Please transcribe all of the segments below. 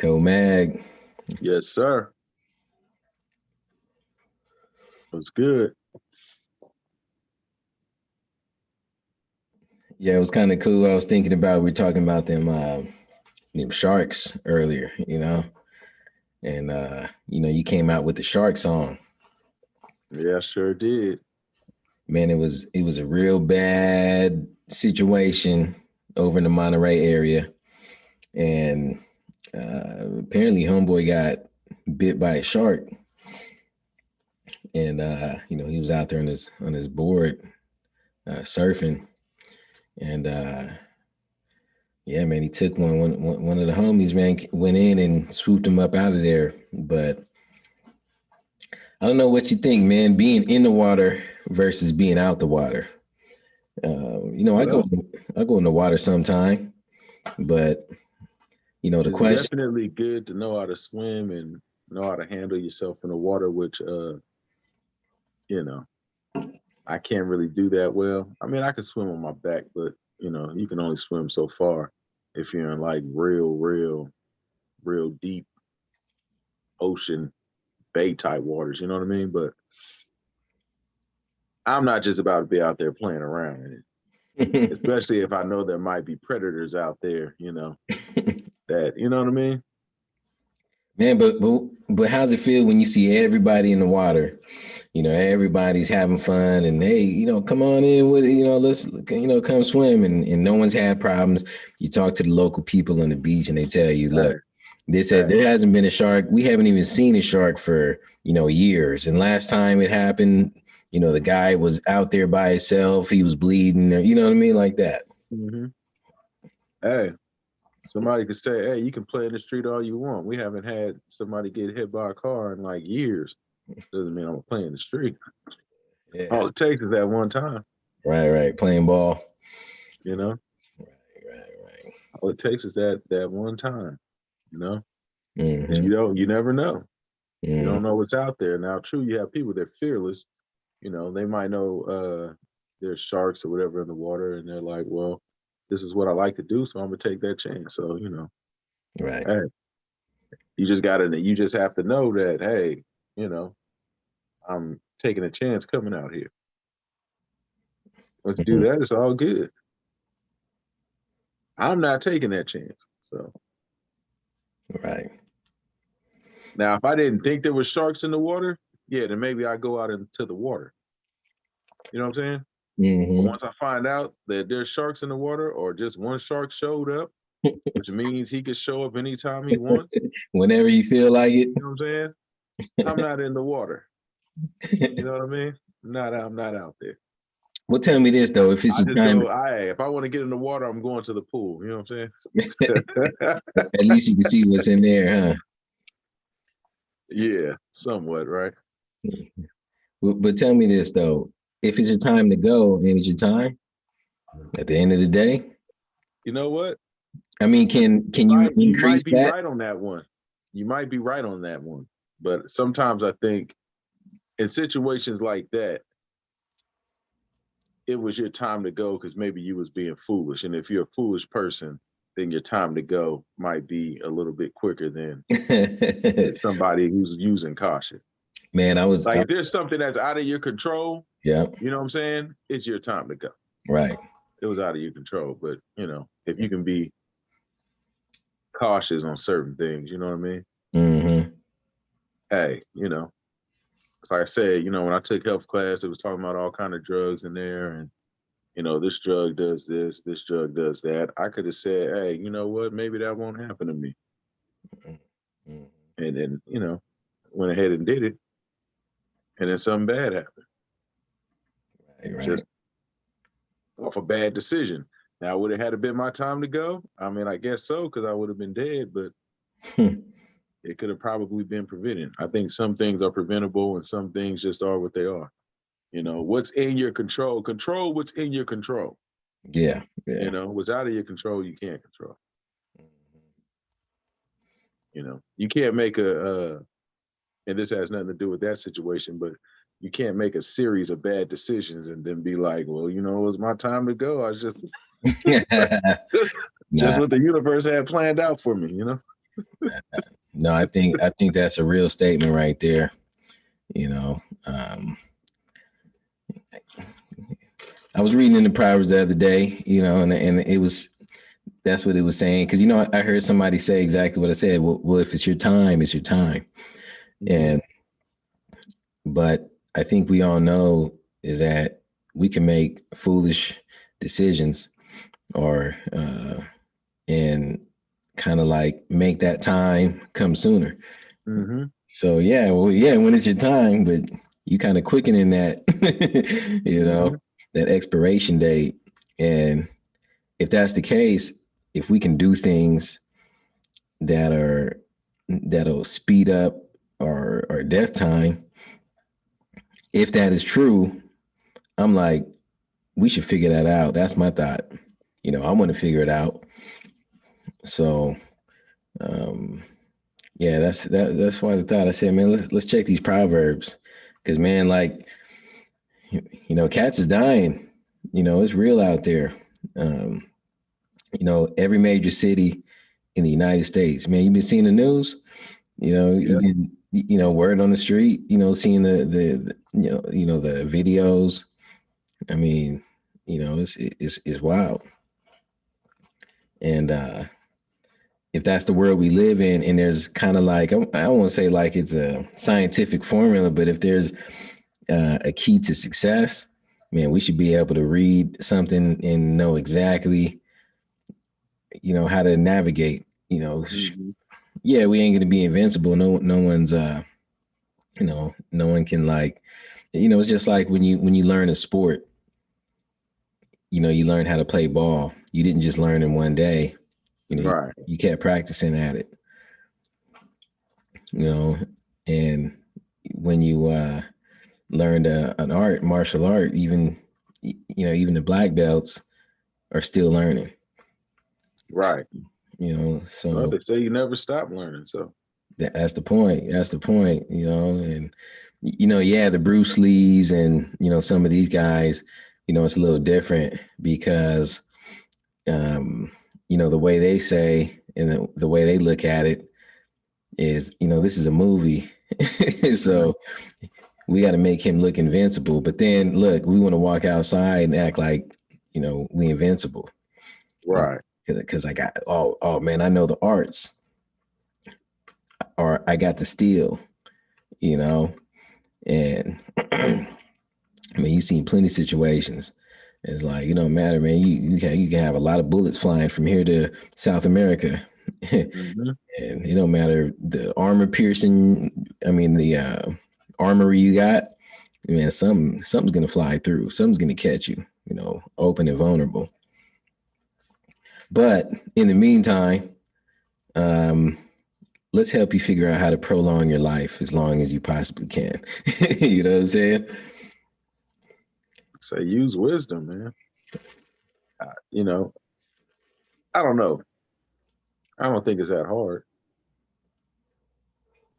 Ko-Mag. Yes, sir. Was good. Yeah, it was kind of cool. I was thinking about we were talking about them sharks earlier, and you came out with the shark song. Yeah, sure did. Man, it was a real bad situation over in the Monterey area, and apparently homeboy got bit by a shark, and he was out there on his board surfing, and yeah, man, he took one of the homies, man, went in and swooped him up out of there. But I don't know what you think, man, being in the water versus being out the water. I go Well, I go in the water sometime, but the it's question. definitely good to know how to swim and know how to handle yourself in the water, which you know, I can't really do that well. I mean, I can swim on my back, but you can only swim so far if you're in like real deep ocean bay type waters, you know what I mean? But I'm not just about to be out there playing around in it, especially if I know there might be predators out there, that, you know what I mean? Man, but how's it feel when you see everybody in the water? Everybody's having fun, and hey, come on in with it. Let's come swim, and no one's had problems. You talk to the local people on the beach, and they tell you, look, Hey, they said hey, there hasn't been a shark. We haven't even seen a shark for years. And last time it happened, the guy was out there by himself. He was bleeding. You know what I mean, like that. hmm hey, somebody could say, hey, you can play in the street all you want. We haven't had somebody get hit by a car in like years. Doesn't mean I'm gonna play in the street. All Yes. it takes is that one time, Right. Playing ball. you know. Right. All it takes is that one time, you know. 'Cause Mm-hmm. you never know. You Mm-hmm. don't know what's out there. Now, true, you have people that are fearless. They might know there's sharks or whatever in the water, and they're like, well, this is what I like to do, so I'm gonna take that chance. So, Right. hey, you just have to know that, hey, you know, I'm taking a chance coming out here. Once you do Mm-hmm. that, it's all good. I'm not taking that chance. So Right. now, if I didn't think there was sharks in the water, yeah, then maybe I go out into the water. You know what I'm saying? But Mm-hmm. once I find out that there's sharks in the water, or just one shark showed up, which means he could show up anytime he wants. Whenever you feel like it. You know what I'm saying? I'm not in the water. You know what I mean? I'm not out there. Well, tell me this though, if it's I your just time, go, if I want to get in the water, I'm going to the pool. You know what I'm saying? at least you can see what's in there, Yeah, somewhat, right? huh? But tell me this though, if it's your time to go and it's your time, at the end of the day, You know what? I mean, can you You might increase be that? right on that one. You might be right on that one. But sometimes I think in situations like that, it was your time to go because maybe you was being foolish. And if you're a foolish person, then your time to go might be a little bit quicker than somebody who's using caution. Man, Like if there's something that's out of your control, yeah, you know what I'm saying? It's your time to go. right. It was out of your control. But, if you can be cautious on certain things, you know what I mean? Mm-hmm. Hey, like I said, when I took health class, it was talking about all kind of drugs in there, and this drug does this drug does that. I could have said, hey, you know what? Maybe that won't happen to me, Mm-hmm. and then went ahead and did it, and then something bad happened, Right. just off a bad decision. Now, would it have been my time to go? I mean, I guess so, because I would have been dead, but it could have probably been prevented. I think some things are preventable, and some things just are what they are. What's in your control? Control what's in your control. Yeah. What's out of your control, you can't control. You can't make and this has nothing to do with that situation, but you can't make a series of bad decisions and then be like, well, it was my time to go. I was just Nah, what the universe had planned out for me. No, I think that's a real statement right there. You know, I was reading in the Proverbs the other day, and it was that's what it was saying. Because I heard somebody say exactly what I said. Well, if it's your time, it's your time. Mhm. And but I think we all know is that we can make foolish decisions or and kind of like make that time come sooner. Mhm. So yeah, well, yeah, when it's your time, but you kind of quickening that, Mhm. that expiration date. And if that's the case, if we can do things that that'll speed up our death time, if that is true, I'm like, we should figure that out. That's my thought. I want to figure it out. So um, yeah, that's why the thought I said, man, let's check these proverbs, because man, like cats is dying. It's real out there. Um, every major city in the United States, man, you've been seeing the news. You've Yeah. been word on the street. Seeing the videos. I mean, it's wild. And if that's the world we live in, and there's kind of like, I don't want to say like it's a scientific formula, but if there's a key to success, man, we should be able to read something and know exactly, how to navigate. Mhm. Yeah, we ain't gonna be invincible. No one's, no one can like, it's just like when you learn a sport, you learn how to play ball. You didn't just learn in one day. You, Right. you kept practicing at it. You know, and when you learned an art, martial art, even the black belts are still learning. Right. Well, So they say you never stop learning. So. that's the point. That's the point. And yeah, the Bruce Lees and some of these guys, it's a little different because the way they say and the way they look at it is, this is a movie. Mhm. So we got to make him look invincible. But then look, we want to walk outside and act like, we invincible. Right. Because I got, oh man, I know the arts, or I got the steel, you know, and I mean, you've seen plenty of situations. It's like, it don't matter, man. You can have a lot of bullets flying from here to South America. And Mhm. it don't matter the armor piercing, I mean the armory you got, man, something's gonna fly through, something's gonna catch you, open and vulnerable. But in the meantime, um, let's help you figure out how to prolong your life as long as you possibly can. You know what I'm saying? Say use wisdom, man. Uh, you know, I don't know. I don't think it's that hard.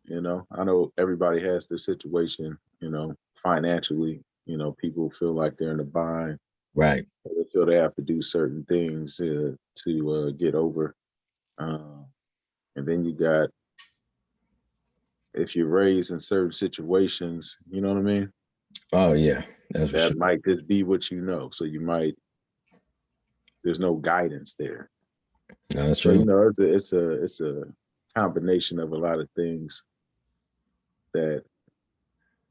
I know everybody has their situation. Financially. People feel like they're in a bind. Right. They feel they have to do certain things to get over. Uh, and then you got if you're raised in certain situations, you know what I mean? Oh yeah, that's for That sure. might just be what you know. So there's no guidance there. No, that's So true. it's a combination of a lot of things that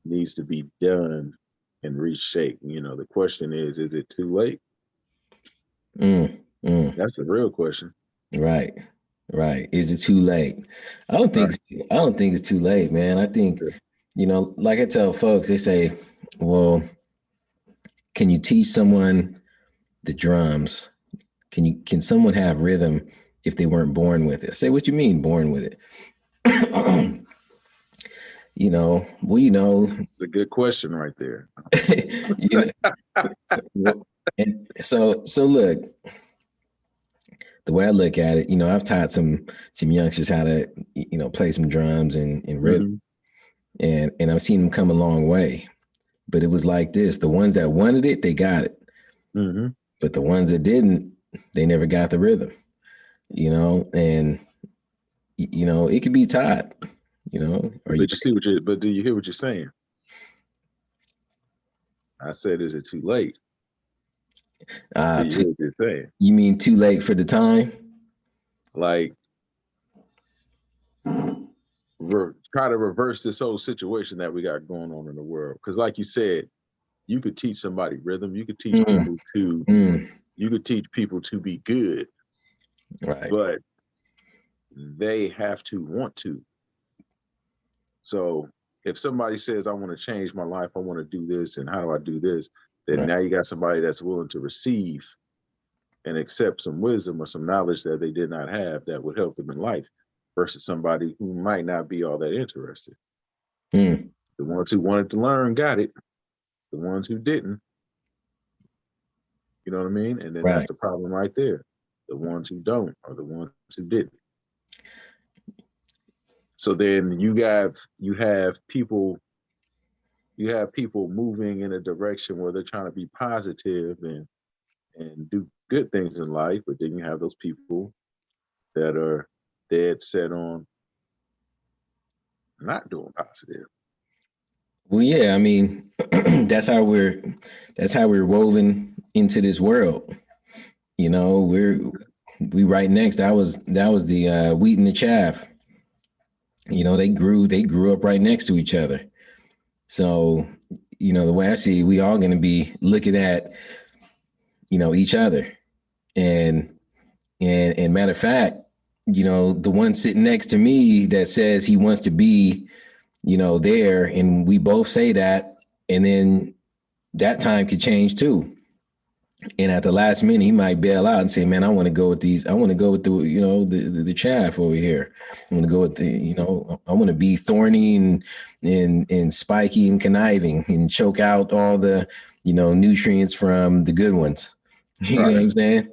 needs to be done and reshaped. The question is it too late? Mm, mm. That's the real question. Right. Right. Is it too late? I don't Right. think I don't think it's too late, man. I think, like I tell folks, they say, well, can you teach someone the drums? Can someone have rhythm if they weren't born with it? I say, what you mean born with it? Well, It's a good question right there. you and so look, the way I look at it, I've taught some youngsters how to, play some drums and rhythm, Hmm. and I've seen them come a long way. But it was like this: the ones that wanted it, they got it, Hmm. but the ones that didn't, they never got the rhythm. And you know, it could be taught, you know, or you, But you see what you, but do you hear what you're saying? I said, is it too late? Do you too, hear what you're saying? you mean too late for the time? Like, try to reverse this whole situation that we got going on in the world. Because, like you said, you could teach somebody rhythm. You could teach Mm, people to. mm, You could teach people to be good, right, but they have to want to. So if somebody says, I want to change my life, I want to do this, and how do I do this? Then right. now you got somebody that's willing to receive and accept some wisdom or some knowledge that they did not have that would help them in life versus somebody who might not be all that interested. Mm, The ones who wanted to learn got it. The ones who didn't, you know what I mean? And then that's right. the problem right there. The ones who don't are the ones who didn't. So then you have people moving in a direction where they're trying to be positive and do good things in life, but then you have those people that are dead set on not doing positive. Well, yeah, I mean, that's how we're woven into this world. You know, we right next. That was the wheat and the chaff. You know, they grew up right next to each other. So, you know, the way I see it, we all going to be looking at, you know, each other. And and matter of fact, you know, the one sitting next to me that says he wants to be, you know, there, and we both say that, and then that time could change too. And at the last minute, he might bail out and say, "Man, I want to go with these. I want to go with the, you know, the chaff over here. I want to go with the, you know, I want to be thorny and spiky and conniving and choke out all the, you know, nutrients from the good ones." You know what Right. I'm saying?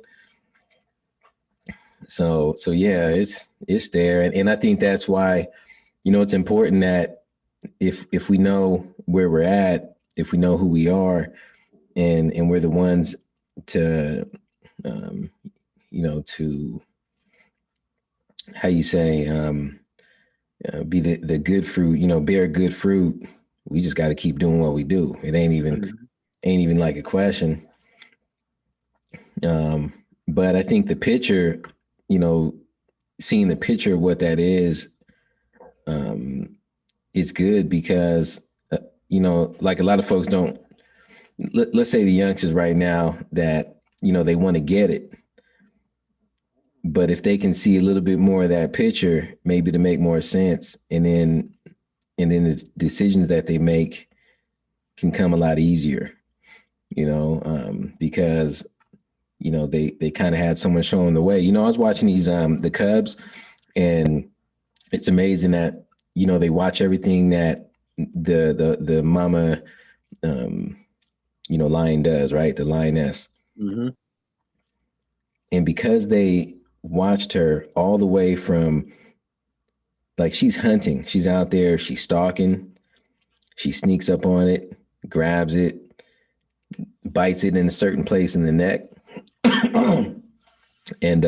So yeah, it's there, and I think that's why, you know, it's important that if we know where we're at, if we know who we are, and we're the ones to, um, you know, to, how you say, be the good fruit, you know, bear good fruit. We just got to keep doing what we do. It Mhm. ain't even like a question. Um, but I think the picture, you know, seeing the picture of what that um, is good because, you know, like a lot of folks don't. Let's say the youngsters right now that, you know, they want to get it, but if they can see a little bit more of that picture, maybe to make more sense, and then the decisions that they make can come a lot easier, you know, because, you know, they kind of had someone showing the way. You know, I was watching these the Cubs, and it's amazing that, you know, they watch everything that the mama, um, you know, lion does, right? The lioness. Mhm. And because they watched her all the way from, like, she's hunting, she's out there, she's stalking, she sneaks up on it, grabs it, bites it in a certain place in the neck. And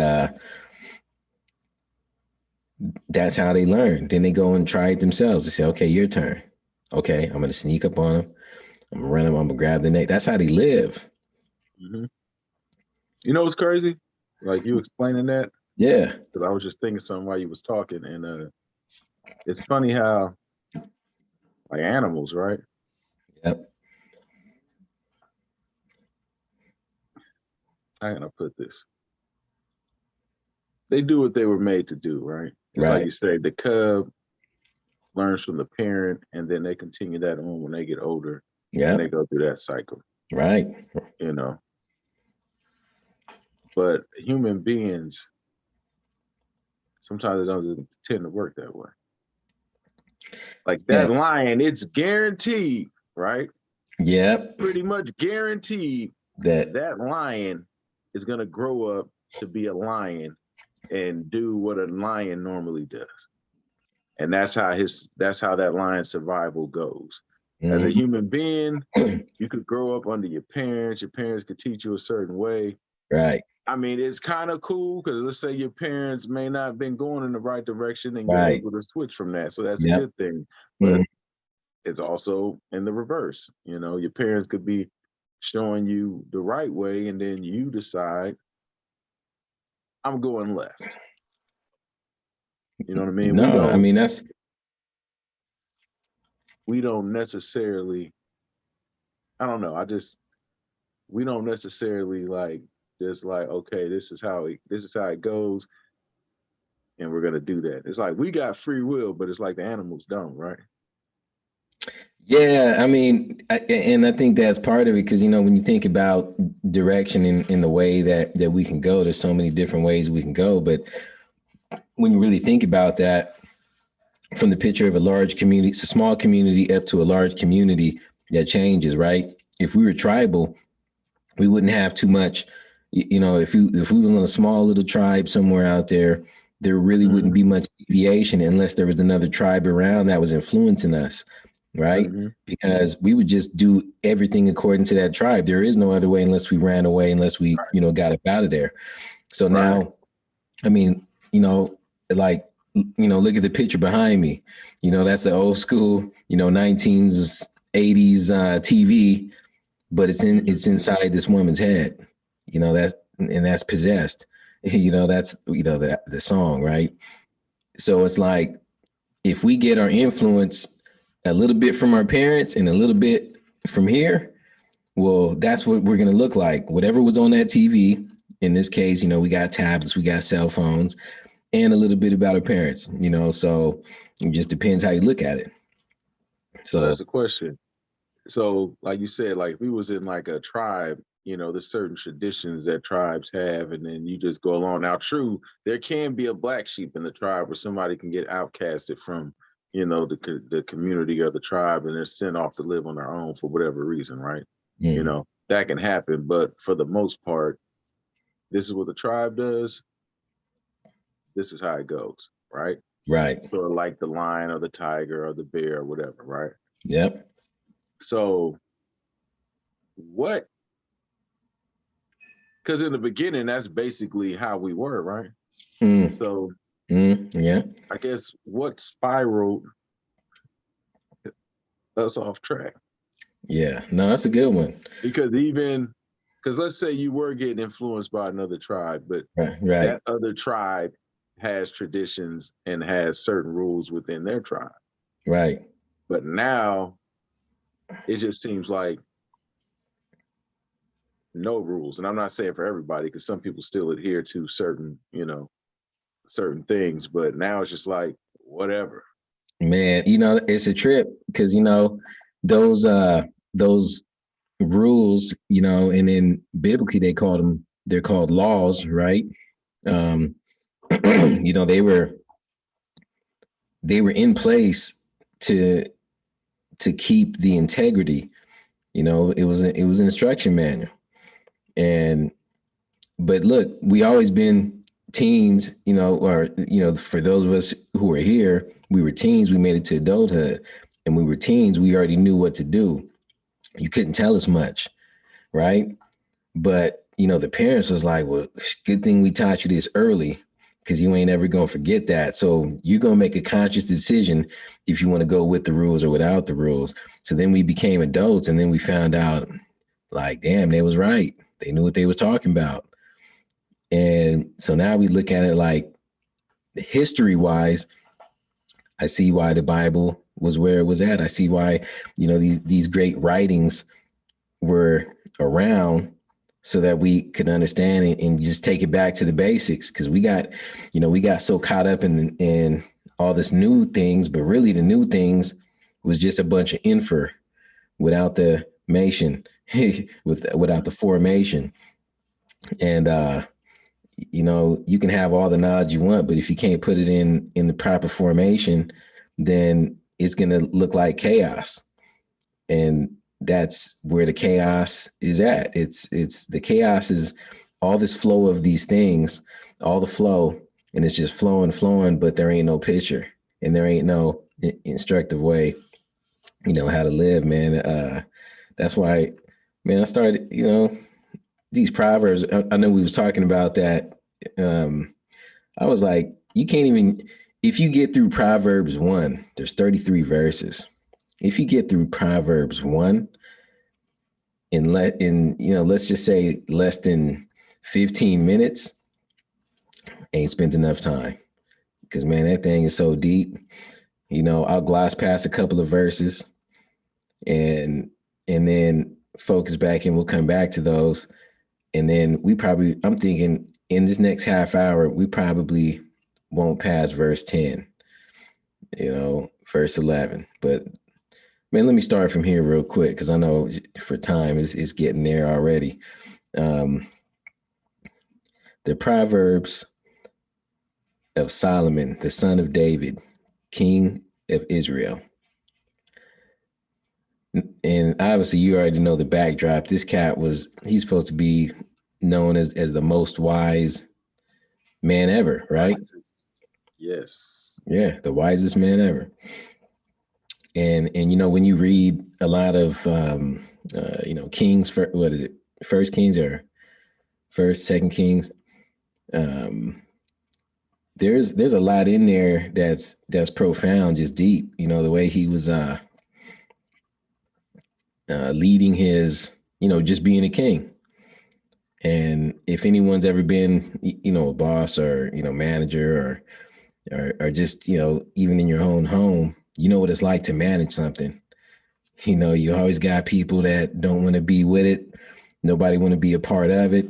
that's how they learn. Then they go and try it themselves. They say, okay, your turn. Okay, I'm going to sneak up on them. I'm going to run them. I'm going to grab the neck. That's how they live. Mhm. You know what's crazy? Like you explaining that, Yeah. because I was just thinking something while you was talking, and it's funny how like animals, right? Yep. How can I put this? They do what they were made to do, right? It's like Right. you say, the cub learns from the parent, and then they continue that on when they get older, and they Yep. go through that cycle, Right. you know. But human beings sometimes it doesn't tend to work that way. Like Yeah. that lion, it's guaranteed, right? Yep. Pretty much guaranteed That. that lion is gonna grow up to be a lion and do what a lion normally does. And that's how that lion's survival goes. As a Mhm. human being, you could grow up under your parents could teach you a certain way, Right. I mean, it's kind of cool because let's say your parents may not have been going in the right direction and you're Right. able to switch from that. So that's a Yep. good thing. But Mhm. it's also in the reverse. You know, your parents could be showing you the right way and then you decide, I'm going left. You know what I mean? We No, I don't mean that's we don't necessarily, I don't know, we don't necessarily like just like, okay, this is how it goes, and we're gonna do that. It's like we got free will, but it's like the animals don't, right? yeah. I mean, and I think that's part of it because when you think about direction in the way that we can go, there's so many different ways we can go. But when you really think about that, from the picture of a large community, it's a small community up to a large community that changes, right? If we were tribal, we wouldn't have too much. If we was on a small little tribe somewhere out there, there really wouldn't Hmm. be much deviation unless there was another tribe around that was influencing us, right? Hmm. Because we would just do everything according to that tribe. There is no other way unless we ran away, unless we, Right. got up out of there. So Right. now, I mean, like, look at the picture behind me. That's the old school, 19s, 80s TV, but Hmm. it's inside this woman's head. That's possessed. That's the song, right? So it's like if we get our influence a little bit from our parents and a little bit from here, well, that's what we're gonna look like. Whatever was on that TV, in this case, we got tablets, we got cell phones, and a little bit about our parents, so it just depends how you look at it. So So that's a question. So like you said, like if we was in like a tribe, there's certain traditions that tribes have, and then you just go along. Now, true, there can be a black sheep in the tribe where somebody can get outcasted from, the community or the tribe, and they're sent off to live on their own for whatever reason, right? mm, That can happen, but for the most part, this is what the tribe does. This is how it goes, right? right. Sort of like the lion or the tiger or the bear or whatever, right? Yep. So what because in the beginning, that's basically how we were, right? Mm, So yeah. I guess what spiraled us off track? Yeah. No, that's a good one. Because because let's say you were getting influenced by another tribe, but Right. Right. that other tribe has traditions and has certain rules within their tribe. Right. But now it just seems like no rules. And I'm not saying for everybody, because some people still adhere to certain things, but now it's just like whatever. Man, it's a trip because those rules, and then biblically they're called laws, right? Um, they were in place to keep the integrity. It was an instruction manual. And but look, we always been teens, or for those of us who were here, we were teens, we made it to adulthood. And we were teens, we already knew what to do. You couldn't tell us much, right? But the parents was like, well, good thing we taught you this early because you ain't ever gonna forget that. So you're gonna make a conscious decision if you want to go with the rules or without the rules. So then we became adults and then we found out like, damn, they was right. They knew what they was talking about. And so now we look at it like history wise, I see why the Bible was where it was at. I see why, these great writings were around so that we could understand it and just take it back to the basics. Cause we got so caught up in all this new things, but really the new things was just a bunch of infer without the mation, without the formation. And you can have all the knowledge you want, but if you can't put it in the proper formation, then it's gonna look like chaos. And that's where the chaos is at. It's the chaos is all this flow of these things, all the flow, and it's just flowing, but there ain't no picture and there ain't no instructive way, how to live, man. That's why, man, I started, these proverbs. I know we was talking about that. I was like, you can't even, if you get through Proverbs 1, there's 33 verses. If you get through Proverbs 1 let's just say less than 15 minutes, ain't spent enough time. Because man, that thing is so deep. I'll gloss past a couple of verses and then focus back and we'll come back to those. And then I'm thinking in this next half hour, we probably won't pass verse 10, verse 11. But man, let me start from here real quick because I know for time is getting there already. The Proverbs of Solomon, the son of David, king of Israel. And obviously you already know the backdrop. This cat he's supposed to be known as the most wise man ever, right? Yes. Yeah, the wisest man ever. And when you read a lot of Kings, what is it? First Kings or Second Kings? There's a lot in there that's profound, just deep. The way he was leading his, just being a king. And if anyone's ever been, a boss or, manager or just, even in your own home, you know what it's like to manage something. You always got people that don't want to be with it. Nobody want to be a part of it.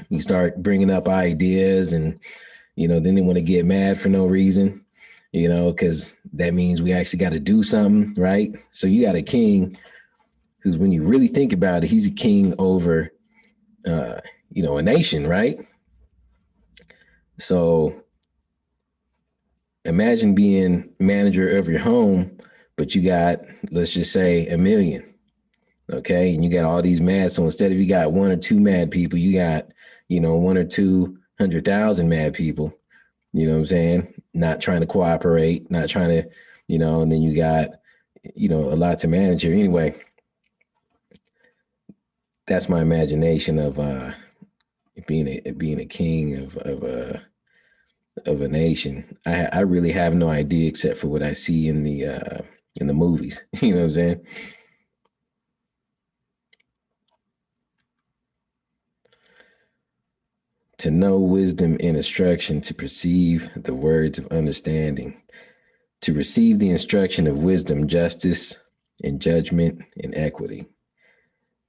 You start bringing up ideas and, then they want to get mad for no reason, because that means we actually got to do something, right? So you got a king who's, when you really think about it, he's a king over, a nation, right? So imagine being manager of your home, but you got, let's just say, 1 million. Okay. And you got all these mad. So instead of you got 1 or 2 mad people, you got, 1 or 200,000 mad people, you know what I'm saying? Not trying to cooperate, not trying to, and then you got, a lot to manage here. Anyway, that's my imagination of being a king of a nation. I really have no idea except for what I see in the movies. You know what I'm saying? To know wisdom and instruction, to perceive the words of understanding, to receive the instruction of wisdom, justice, and judgment and equity,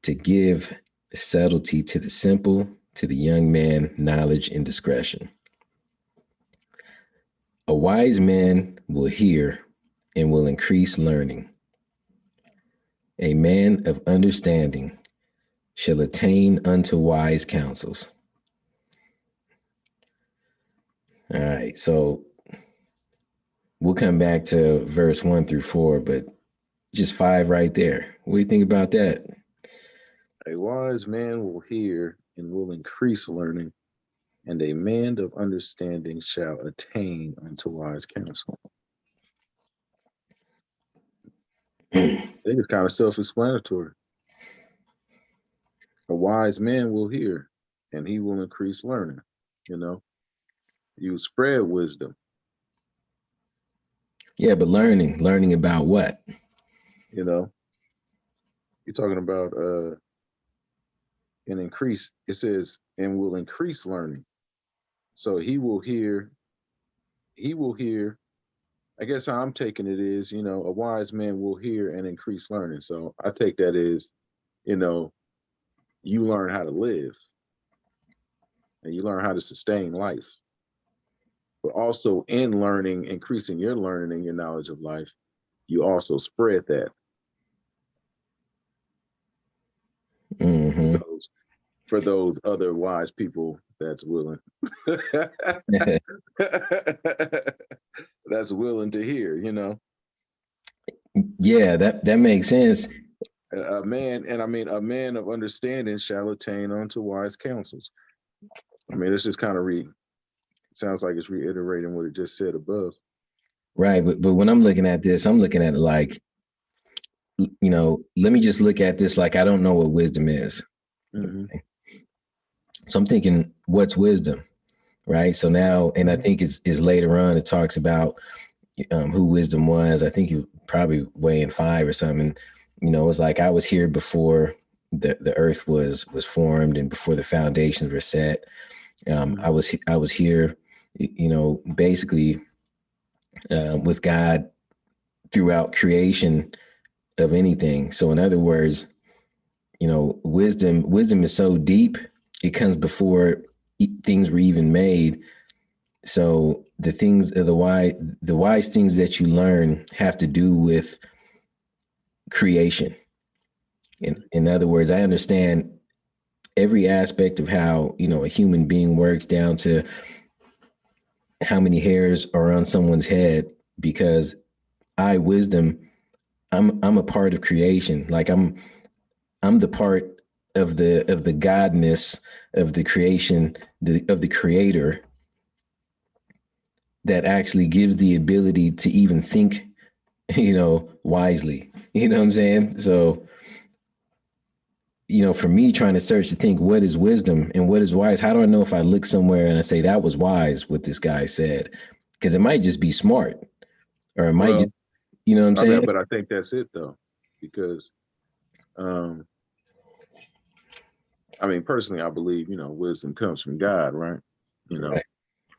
to give subtlety to the simple, to the young man, knowledge and discretion. A wise man will hear and will increase learning. A man of understanding shall attain unto wise counsels. All right, so we'll come back to verse 1 through 4, but just 5 right there. What do you think about that? A wise man will hear and will increase learning, and a man of understanding shall attain unto wise counsel. I think it's kind of self-explanatory. A wise man will hear, and he will increase learning. You spread wisdom. Yeah, but learning about what? You're talking about an increase. It says, and will increase learning. So he will hear. I guess how I'm taking it is, a wise man will hear and increase learning. So I take that as, you learn how to live and you learn how to sustain life. But also in learning, increasing your learning and your knowledge of life, you also spread that. Mm-hmm. For those other wise people that's willing. That's willing to hear, Yeah, that makes sense. A man of understanding shall attain unto wise counsels. It's just kind of sounds like it's reiterating what it just said above. Right, but when I'm looking at this, I'm looking at it like, let me just look at this like I don't know what wisdom is. Mm-hmm. So I'm thinking, what's wisdom, right? So now, and I think it's later on, it talks about who wisdom was. I think he probably way in 5 or something. You know, it was like I was here before the earth was formed and before the foundations were set. I was here, you know, basically with God throughout creation of anything. So in other words, you know, wisdom is so deep, it comes before things were even made. So the wise things that you learn have to do with creation. In other words, I understand every aspect of how, you know, a human being works, down to how many hairs are on someone's head, because wisdom, I'm a part of creation. Like I'm the part of the godness of the creation, of the creator, that actually gives the ability to even think, you know, wisely. You know what I'm saying? So, you know, for me, trying to search to think what is wisdom and what is wise, how do I know if I look somewhere and I say that was wise what this guy said? Because it might just be smart, or it might just, Well, you know what I'm I mean, saying? but I think that's it though, because um, I mean, personally, I believe, you know, wisdom comes from God, right? You know, Right.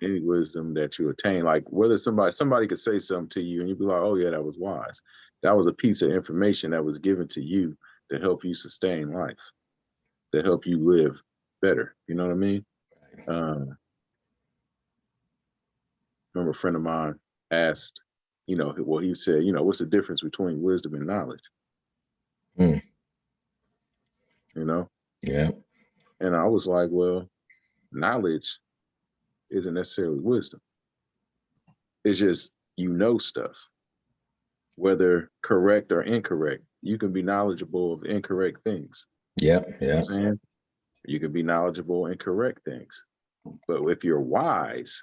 any wisdom that you attain, like whether somebody could say something to you and you'd be like, oh yeah, that was wise. That was a piece of information that was given to you to help you sustain life, to help you live better. You know what I mean? Um, remember a friend of mine asked, you know, well, he said, you know, what's the difference between wisdom and knowledge? Mm, You know? yeah. And I was like, well, knowledge isn't necessarily wisdom. It's just, you know, stuff, whether correct or incorrect. You can be knowledgeable of incorrect things. Yeah. You know Yeah. what I'm saying? You can be knowledgeable in correct things. But if you're wise,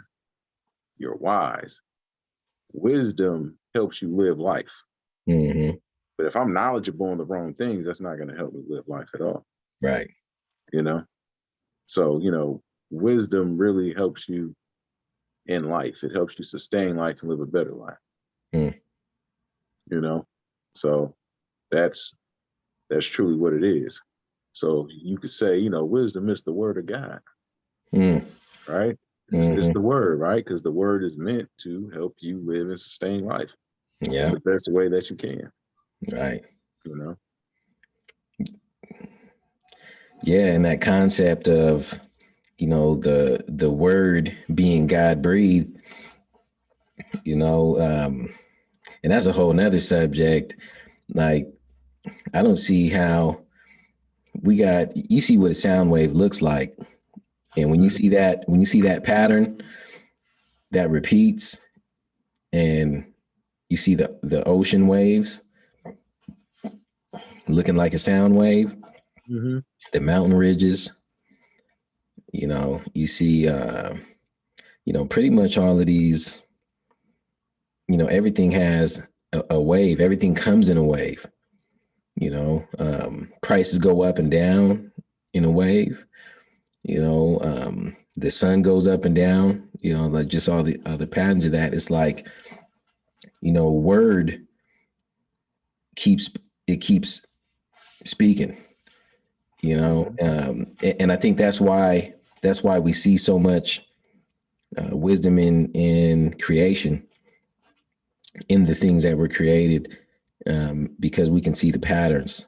you're wise. Wisdom helps you live life. Hmm. But if I'm knowledgeable in the wrong things, that's not going to help me live life at all. Right. You know? So, you know, wisdom really helps you in life. It helps you sustain life and live a better life. Mm, You know? So that's truly what it is. So you could say, you know, wisdom is the word of God, mm, right? It's hmm. the word, right? Because the word is meant to help you live and sustain life in Yeah. the best way that you can, Right. you know? Yeah. And that concept of, you know, the word being God breathed, you know, and that's a whole nother subject. Like, I don't see how you see what a sound wave looks like. And Mhm. when you see that pattern that repeats, and you see the ocean waves looking like a sound wave, Mhm. the mountain ridges, you know, you see, you know, pretty much all of these, you know, everything has a wave, everything comes in a wave, you know, prices go up and down in a wave, you know, the sun goes up and down, you know, like just all the other patterns of that. It's like, you know, word keeps, it keeps speaking, you know, Mhm. and I think that's why we see so much wisdom in creation, in the things that were created, because we can see the patterns.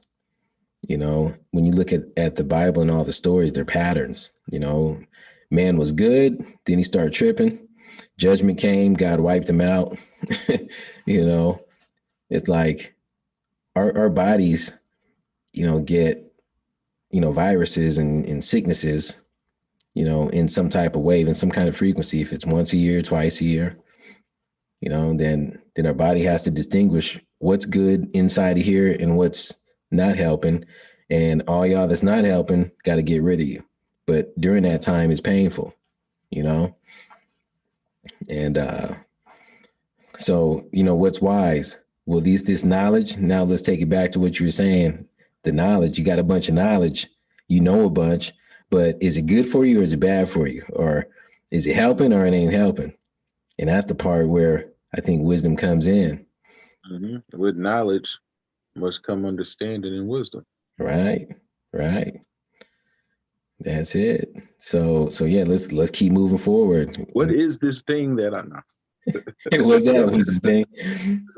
You know, when you look at the Bible and all the stories, they're patterns. You know, man was good, then he started tripping. Judgment came, God wiped him out. You know, it's like our bodies, you know, get, you know, viruses and sicknesses, you know, in some type of wave, in some kind of frequency. If it's once a year, twice a year, you know, then our body has to distinguish what's good inside of here and what's not helping. And all y'all that's not helping got to get rid of you. But during that time, it's painful, you know. And so, you know, what's wise? Well, this knowledge. Now let's take it back to what you were saying. The knowledge, you got a bunch of knowledge, you know a bunch, but is it good for you or is it bad for you? Or is it helping or it ain't helping? And that's the part where I think wisdom comes in. With knowledge must come understanding and wisdom. Right. Right. That's it. So yeah, let's keep moving forward. What is this thing that I know? What's that? What's this thing?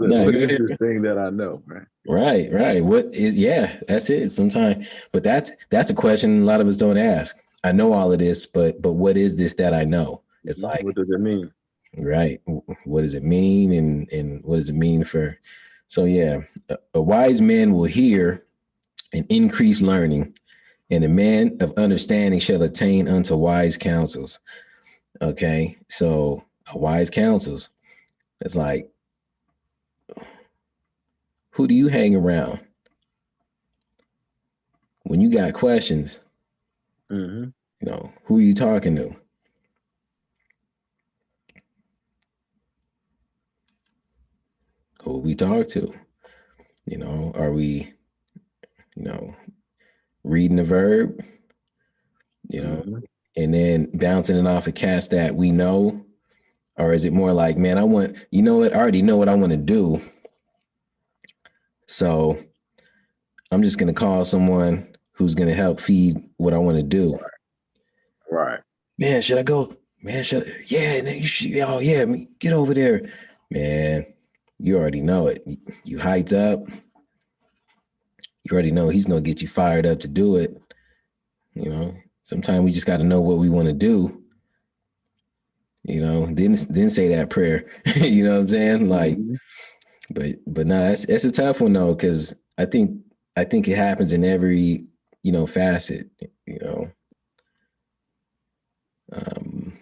No, What go is ahead. this thing that I know, man? Right, right. What is, yeah, that's it. Sometimes, but that's a question a lot of us don't ask. I know all of this, but what is this that I know? It's What like, does it mean? right, what does it mean, and what does it mean for? So yeah, a wise man will hear and increase learning, and a man of understanding shall attain unto wise counsels. Okay, so a wise counsels. It's like, who do you hang around when you got questions? Mm-hmm. Who are you talking to? Who we talk to? Are we, you know, reading the verb, you know, Mm-hmm. and then bouncing it off a cast that we know? Or is it more like, man, I already know what I want to do. So I'm just going to call someone who's going to help feed what I want to do. Right. Man, should I go? Man, yeah, you should, oh yeah, get over there. Man, you already know it. You hyped up. You already know he's going to get you fired up to do it. Sometimes we just got to know what we want to do. Then say that prayer. You know what I'm saying? Like, Mm-hmm. but no, it's a tough one though, because I think it happens in every facet. You know, um,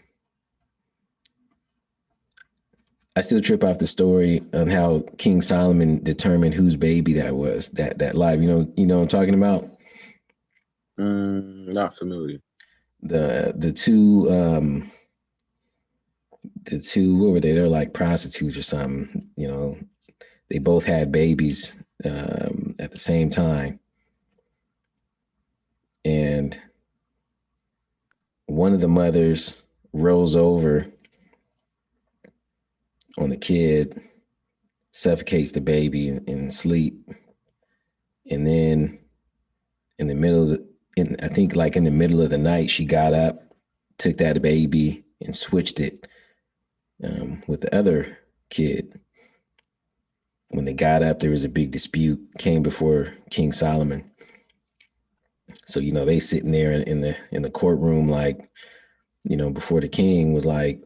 I still trip off the story on how King Solomon determined whose baby that was. That live. What I'm talking about. Not familiar. The two what were they? They're like prostitutes or something. They both had babies at the same time, and one of the mothers rolls over on the kid, suffocates the baby in sleep, and then in the middle of I think like in the middle of the night, she got up, took that baby, and switched it with the other kid. When they got up, there was a big dispute, came before King Solomon. So they sitting there in the courtroom, like before the king, was like,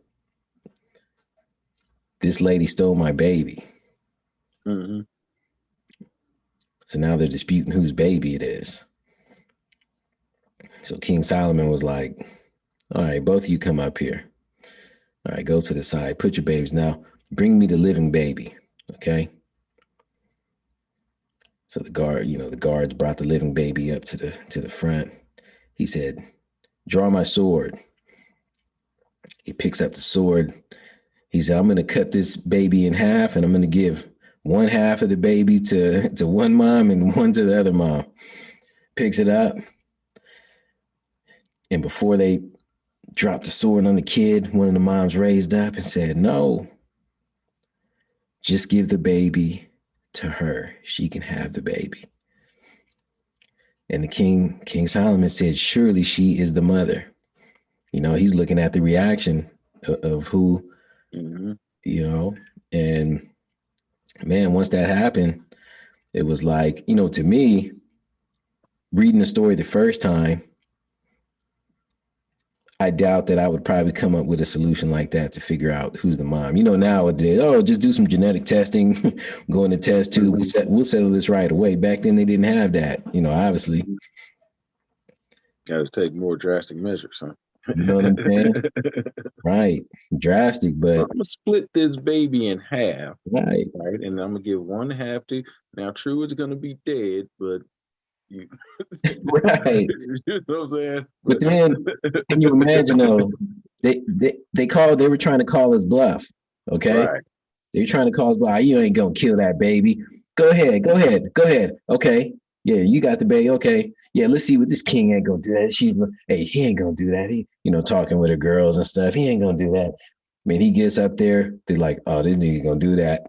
this lady stole my baby. Mm-hmm. So now they're disputing whose baby it is. So King Solomon was like, all right, both of you come up here. All right, go to the side, put your babies. Now bring me the living baby. Okay. So the guards brought the living baby up to the front. He said, draw my sword. He picks up the sword. He said, I'm going to cut this baby in half, and I'm going to give one half of the baby to one mom and one to the other mom. Picks it up. And before they dropped the sword on the kid, one of the moms raised up and said, no, just give the baby to her. She can have the baby. And the King Solomon said, surely she is the mother. He's looking at the reaction of who, Mm-hmm. And man, once that happened, it was like, to me, reading the story the first time, I doubt that I would probably come up with a solution like that to figure out who's the mom. Nowadays, just do some genetic testing, go in the test tube. We'll settle this right away. Back then, they didn't have that. Obviously. Got to take more drastic measures, huh? You know what I'm saying? Right, drastic, So but I'm gonna split this baby in half, right, right? And I'm gonna give one half to now. True, it's gonna be dead, but you, right. you know what I'm saying? But then, can you imagine though? They were trying to call us bluff. Okay, Right. they were trying to call us bluff. You ain't gonna kill that baby. Go ahead. Okay. Yeah, you got the baby. Okay. Yeah, let's see what this king ain't gonna do that. Hey, he ain't gonna do that. He, talking with her girls and stuff. He ain't gonna do that. Man, he gets up there, they're like, oh, this nigga gonna do that.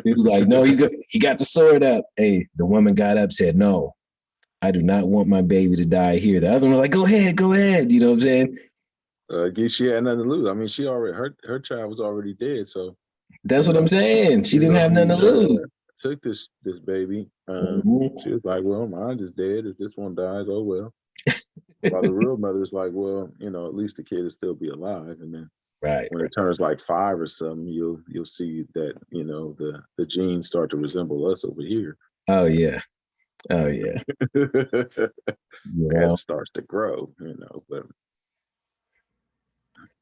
He was like, no, he got the sword up. Hey, the woman got up, said, no, I do not want my baby to die here. The other one was like, go ahead, go ahead. You know what I'm saying? I guess she had nothing to lose. I mean, she already her child was already dead, so That's you what I'm know, saying. She even didn't though have nothing he to lose. took this baby, Mhm. she was like, "Well, mine is dead. If this one dies, oh well." While the real mother's like, "Well, at least the kid will still be alive." And then Right, when right. it turns like 5 or something, you'll see that the genes start to resemble us over here. Oh yeah. Oh yeah. You As know, it starts to grow, but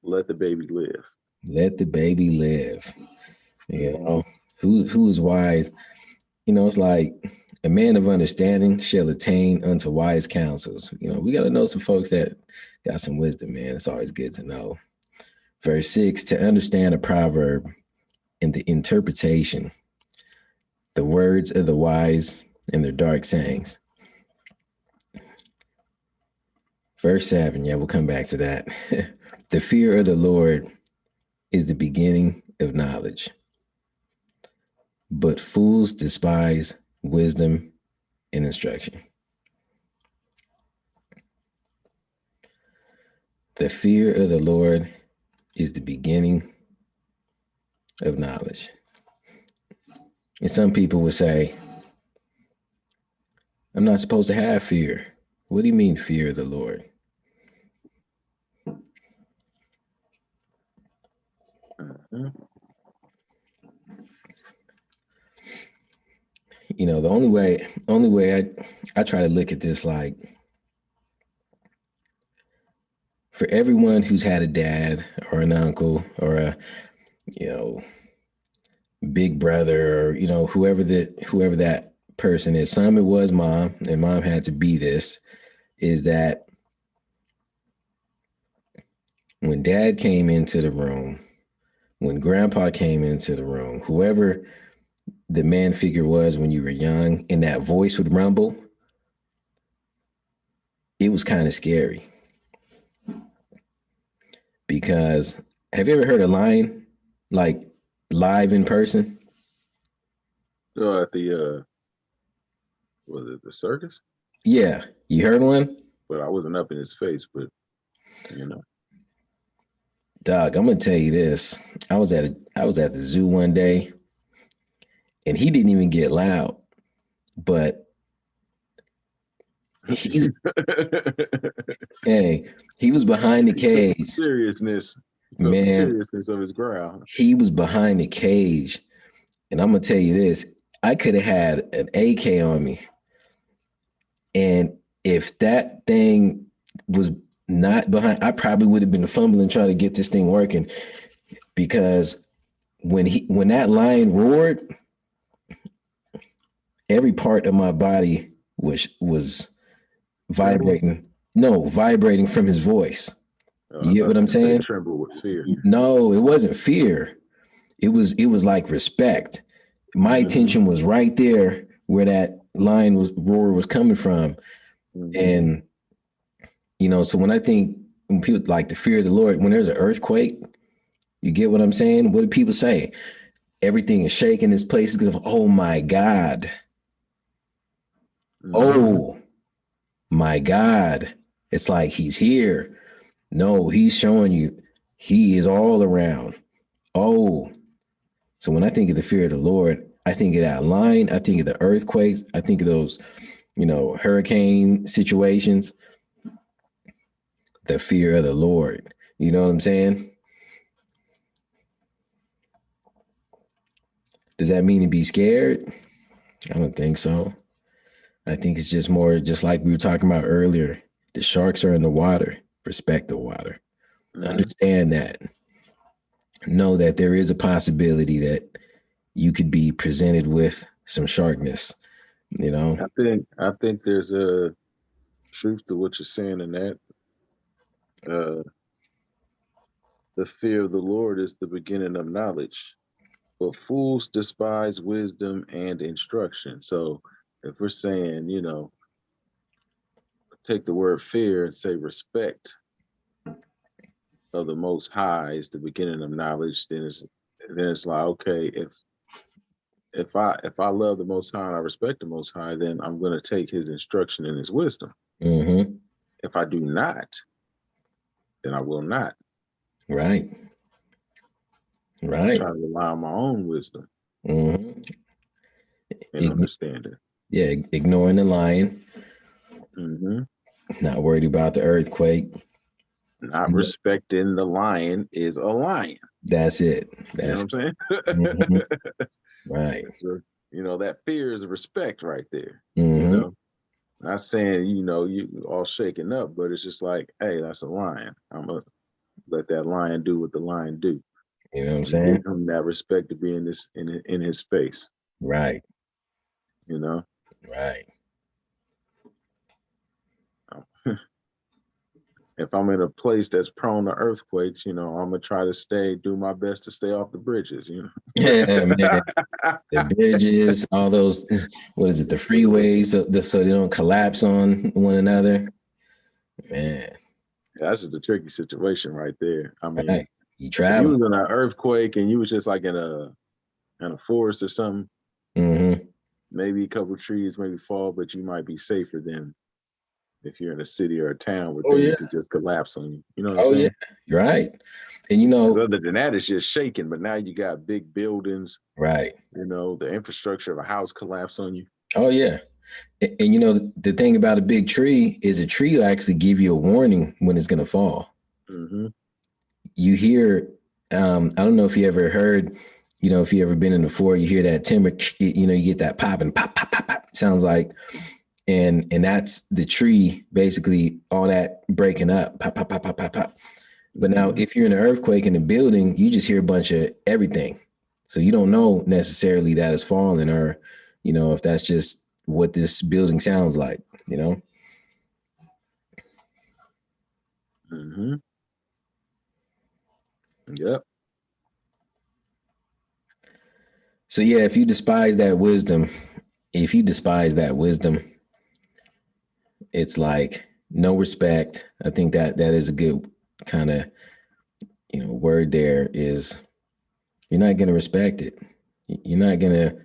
let the baby live. let the baby live. You Hmm. know, who is wise? It's like a man of understanding shall attain unto wise counsels. We got to know some folks that got some wisdom, man. It's always good to know. Verse 6, to understand a proverb and the interpretation, the words of the wise and their dark sayings. Verse 7, yeah, we'll come back to that. The fear of the Lord is the beginning of knowledge, but fools despise wisdom and instruction. The fear of the Lord is the beginning of knowledge. And some people would say, I'm not supposed to have fear. What do you mean, fear of the Lord? Hmm. The only way I try to look at this, like, for everyone who's had a dad or an uncle or a, you know, big brother, or, whoever that person is, some it was mom, and mom had to be this, is that when dad came into the room, when grandpa came into the room, whoever the man figure was when you were young, and that voice would rumble, it was kind of scary. Because have you ever heard a lion like live in person? So at the was it the circus? Yeah, you heard one? But I wasn't up in his face. But you know, Dog, I'm gonna tell you this. I was at the zoo one day, and he didn't even get loud, but he's hey, he was behind the he felt the cage. seriousness. He felt the Man, seriousness of his growl. he was behind the cage. And I'm gonna tell you this, I could have had an AK on me. And if that thing was not behind, I probably would have been fumbling trying to get this thing working, because when that lion roared, every part of my body was Tremble. vibrating. No, vibrating from his voice. I You get thought what you I'm were gonna say saying? tremble with fear. No, it wasn't fear. It was like respect. My Hmm. attention was right there where that lion was roar was coming from. Hmm. And so when people like the fear of the Lord, when there's an earthquake, you get what I'm saying? What do people say? Everything is shaking this place because of, oh my God. Hmm. Oh my God. It's like he's here. No, he's showing you he is all around. Oh, so when I think of the fear of the Lord, I think of that line. I think of the earthquakes. I think of those, hurricane situations, the fear of the Lord. You know what I'm saying? Does that mean to be scared? I don't think so. I think it's just more just like we were talking about earlier. The sharks are in the water. Respect the water. Hmm. Understand that. Know that there is a possibility that you could be presented with some sharkness, you know? I think there's a truth to what you're saying in that. Uh, the fear of the Lord is the beginning of knowledge, but fools despise wisdom and instruction. So if we're saying, take the word fear and say respect of the Most High is the beginning of knowledge, then it's like, okay, if I love the Most High and I respect the Most High, then I'm going to take His instruction and His wisdom. Mm-hmm. If I do not, then I will not. Right. I'm Right. trying to rely on my own wisdom Mm-hmm. and understanding. Yeah, ignoring the lion, Hmm. not worried about the earthquake. Not respecting the lion is a lion. That's it. You know That's what I'm saying? mhm. Right. So, that fear is respect right there. You Mm-hmm. know, not saying you all shaken up, but it's just like, hey, that's a lion. I'm gonna let that lion do what the lion do, You know what I'm and give saying? him that respect to be in his space. Right. You know, Right. if I'm in a place that's prone to earthquakes, I'm gonna try to do my best to stay off the bridges. Yeah, man. The bridges, all those, what is it, the freeways, so they don't collapse on one another. Man, That's just a tricky situation right there. I mean, right. You if you travel. was in an earthquake and you was just like in a forest or something, Mm-hmm. maybe a couple trees maybe fall, but you might be safer than if you're in a city or a town where Oh things yeah. could just collapse on you. You know what I'm Oh yeah. saying? You're right. And Because other than that, it's just shaking. But now you got big buildings. right. The infrastructure of a house collapse on you. Oh yeah. And the thing about a big tree is a tree will actually give you a warning when it's gonna fall. Hmm. You hear, I don't know if you ever heard, if you ever been in the forest, you hear that timber, you get that pop and pop, pop, pop, pop. Sounds like, and that's the tree basically all that breaking up, pop, pop, pop, pop, pop, pop. But now Hmm. if you're in an earthquake in the building, you just hear a bunch of everything. So you don't know necessarily that it's falling or, if that's just what this building sounds like, you know? Hmm. Yep. So yeah, if you despise that wisdom, it's like no respect. I think that is a good kind of, word there is you're not going to respect it. You're not going to,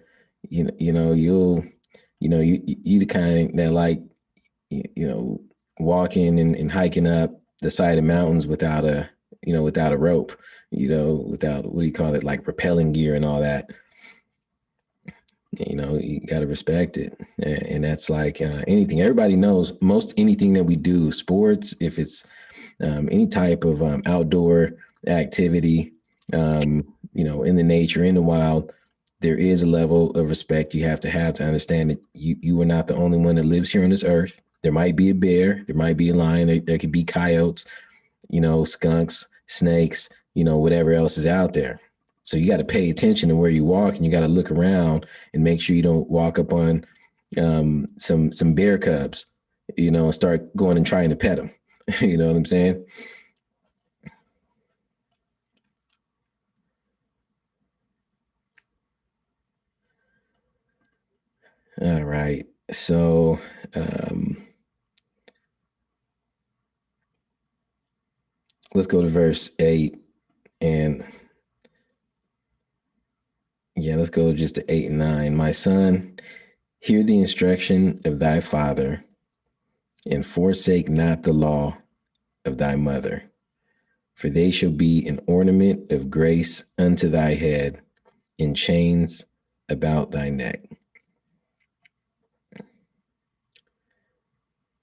you the kind that like, you know, walking and hiking up the side of mountains without a rope, without, what do you call it? Like rappelling gear and all that. You got to respect it. And that's like anything. Everybody knows most anything that we do, sports, if it's any type of outdoor activity, in the nature, in the wild, there is a level of respect you have to understand that you are not the only one that lives here on this earth. There might be a bear, there might be a lion, there could be coyotes, skunks, snakes, whatever else is out there. So you got to pay attention to where you walk, and you got to look around and make sure you don't walk up on some bear cubs, and start going and trying to pet them. You know what I'm saying? All right. So let's go to verse 8. And yeah, let's go just to 8 and 9. My son, hear the instruction of thy father, and forsake not the law of thy mother, for they shall be an ornament of grace unto thy head, and chains about thy neck.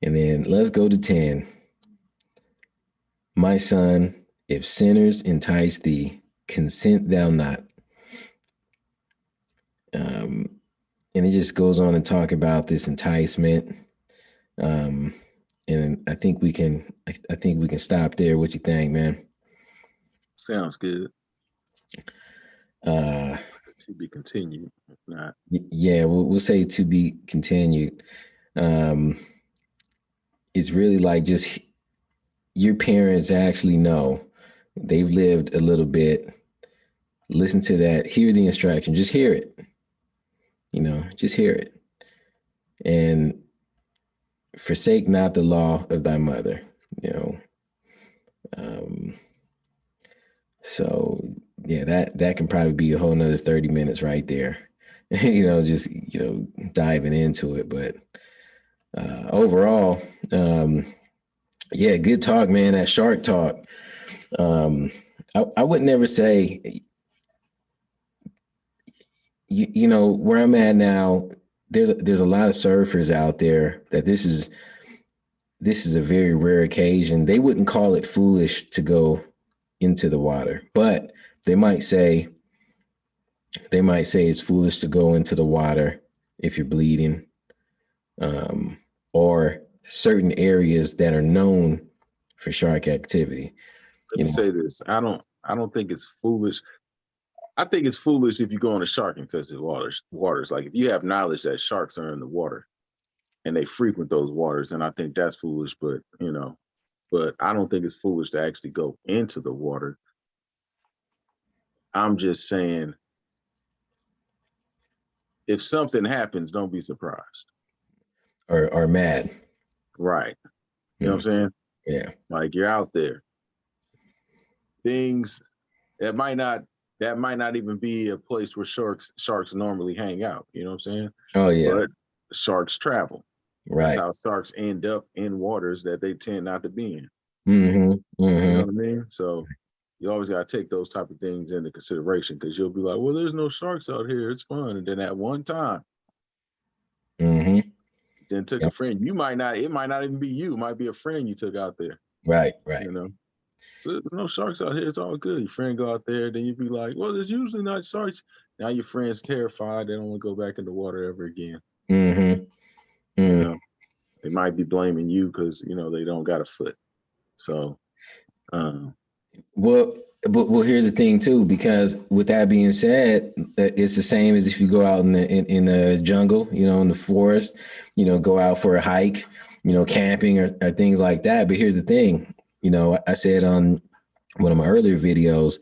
And then let's go to 10. My son, if sinners entice thee, consent thou not. And it just goes on to talk about this enticement. Um, and I think we can stop there. What you think, man? Sounds good. Uh, To be continued. If not. yeah, we'll say to be continued. Um, it's really like just your parents actually know they've lived a little bit. listen to that, hear the instruction, just hear it, just hear it. And forsake not the law of thy mother, you know. Um, so yeah, that can probably be a whole nother 30 minutes right there. Just diving into it. But overall, yeah, good talk, man. That shark talk. I would never say, where I'm at now, there's a lot of surfers out there that this is a very rare occasion. They wouldn't call it foolish to go into the water, but they might say it's foolish to go into the water if you're bleeding, or certain areas that are known for shark activity. Let me say this. I don't think it's foolish. I think it's foolish if you go into shark infested waters. Like if you have knowledge that sharks are in the water and they frequent those waters, and I think that's foolish, but I don't think it's foolish to actually go into the water. I'm just saying, if something happens, don't be surprised. Or mad. Right. You know what I'm saying? Yeah. Like you're out there. Things that might not even be a place where sharks normally hang out. You know what I'm saying? Oh yeah. But sharks travel. Right. That's how sharks end up in waters that they tend not to be in. Mm-hmm. Mm-hmm. You know what I mean? So you always got to take those type of things into consideration, because you'll be like, well, there's no sharks out here. It's fun. And then at one time, Mm-hmm. then took a friend. It might not even be you. It might be a friend you took out there. Right. So there's no sharks out here. It's all good. Your friend go out there, then you'd be like, well, there's usually not sharks. Now your friend's terrified. They don't want to go back in the water ever again. Mm-hmm. Mm-hmm. They might be blaming you because, they don't got a foot. So, well, here's the thing too, because with that being said, it's the same as if you go out in the jungle, in the forest, go out for a hike, camping or things like that. But here's the thing, I said on one of my earlier videos,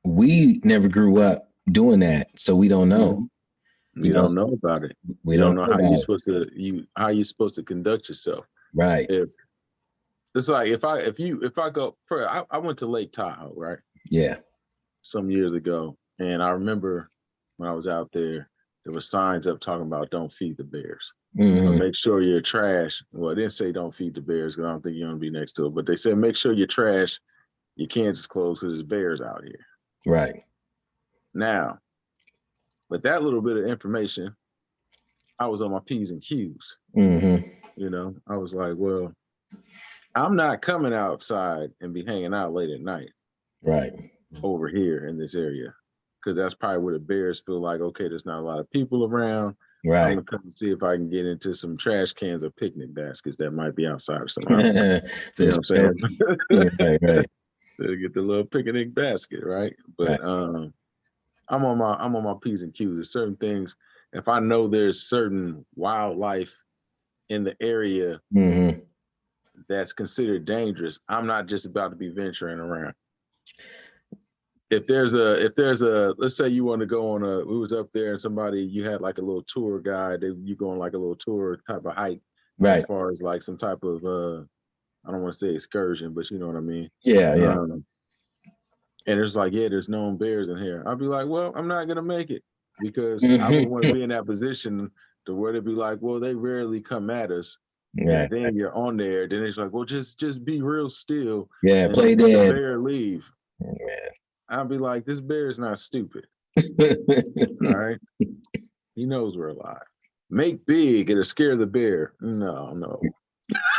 we never grew up doing that, so we don't know. You don't know about it. We don't know how you're supposed to conduct yourself. Right. It's like if I go, I went to Lake Tahoe, right? Yeah. Some years ago, and I remember when I was out there were signs up talking about don't feed the bears. Mm-hmm. Make sure your trash. Well, it didn't say don't feed the bears because I don't think you want to be next to it, but they said make sure your trash, you can't just close because there's bears out here. Right. Now, with that little bit of information, I was on my P's and Q's. Mm-hmm. I was like, well, I'm not coming outside and be hanging out late at night. Right. Over here in this area. Because that's probably where the bears feel like, okay, there's not a lot of people around. Right. I'm gonna come and see if I can get into some trash cans or picnic baskets that might be outside somehow. You know what I'm saying? Right. To get the little picnic basket, right? But right. I'm on my P's and Q's. There's certain things. If I know there's certain wildlife in the area that's considered dangerous, I'm not just about to be venturing around. If there's a let's say you want to go on we was up there and you had like a little tour guide, you go on like a little tour type of hike, right? As far as like some type of I don't want to say excursion, but you know what I mean. Yeah. And it's like, yeah, there's known bears in here. I'll be like, well, I'm not gonna make it because I would want to be in that position to where they'd be like, well, they rarely come at us. Yeah. And then you're on there, then it's like, well, just be real still. Yeah, play dead. The bear leave. Yeah. I'll be like, this bear is not stupid. All right. He knows we're alive. Make big, it'll scare the bear. No.